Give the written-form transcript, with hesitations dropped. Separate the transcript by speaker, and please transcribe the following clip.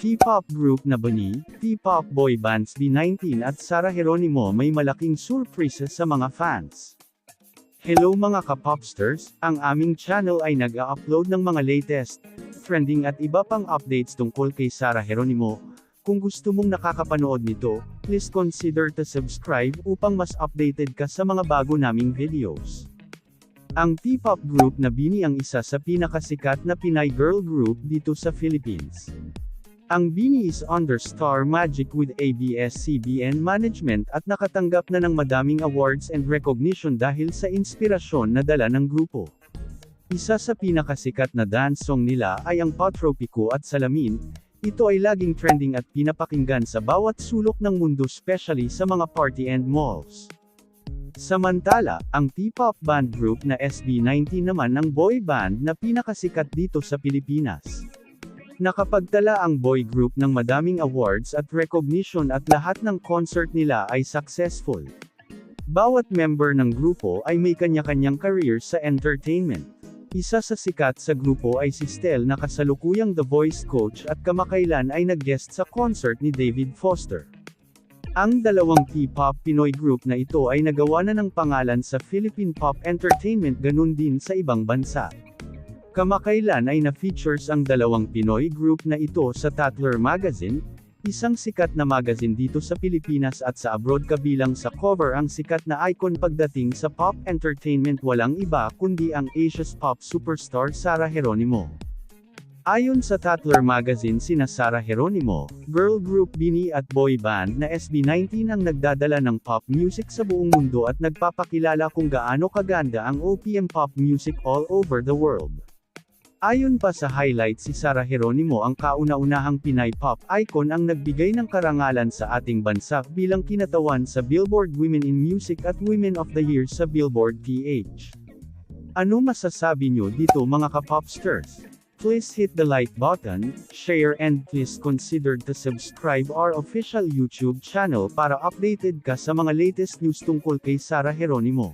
Speaker 1: T-pop group na BNI, T-pop boy bands B19 at Sarah Geronimo may malaking surprise sa mga fans. Hello mga ka-popsters, ang aming channel ay nag-a-upload ng mga latest, trending at iba pang updates tungkol kay Sarah Geronimo. Kung gusto mong nakakapanood nito, please consider to subscribe upang mas updated ka sa mga bago naming videos. Ang T-pop group na BNI ang isa sa pinakasikat na Pinay girl group dito sa Philippines. Ang BNI is under Star Magic with ABS-CBN management at nakatanggap na ng madaming awards and recognition dahil sa inspirasyon na dala ng grupo. Isa sa pinakasikat na dance song nila ay ang Patropiko at Salamin. Ito ay laging trending at pinapakinggan sa bawat sulok ng mundo, especially sa mga party and malls. Samantala, ang T-pop band group na SB19 naman ang boy band na pinakasikat dito sa Pilipinas. Nakapagtala ang boy group ng madaming awards at recognition at lahat ng concert nila ay successful. Bawat member ng grupo ay may kanya-kanyang career sa entertainment. Isa sa sikat sa grupo ay si Stel na kasalukuyang The Voice coach at kamakailan ay nag-guest sa concert ni David Foster. Ang dalawang T-pop Pinoy group na ito ay nagawa na ng pangalan sa Philippine Pop Entertainment, ganun din sa ibang bansa. Kamakailan ay na-features ang dalawang Pinoy group na ito sa Tatler Magazine, isang sikat na magazine dito sa Pilipinas at sa abroad, kabilang sa cover ang sikat na icon pagdating sa pop entertainment, walang iba kundi ang Asia's pop superstar Sarah Geronimo. Ayon sa Tatler Magazine, sina Sarah Geronimo, girl group BNI at boy band na SB19 ang nagdadala ng pop music sa buong mundo at nagpapakilala kung gaano kaganda ang OPM pop music all over the world. Ayon pa sa highlights, si Sarah Geronimo ang kauna-unahang Pinay pop icon ang nagbigay ng karangalan sa ating bansa bilang kinatawan sa Billboard Women in Music at Women of the Year sa Billboard PH. Ano masasabi nyo dito mga ka-popsters? Please hit the like button, share and please consider to subscribe our official YouTube channel para updated ka sa mga latest news tungkol kay Sarah Geronimo.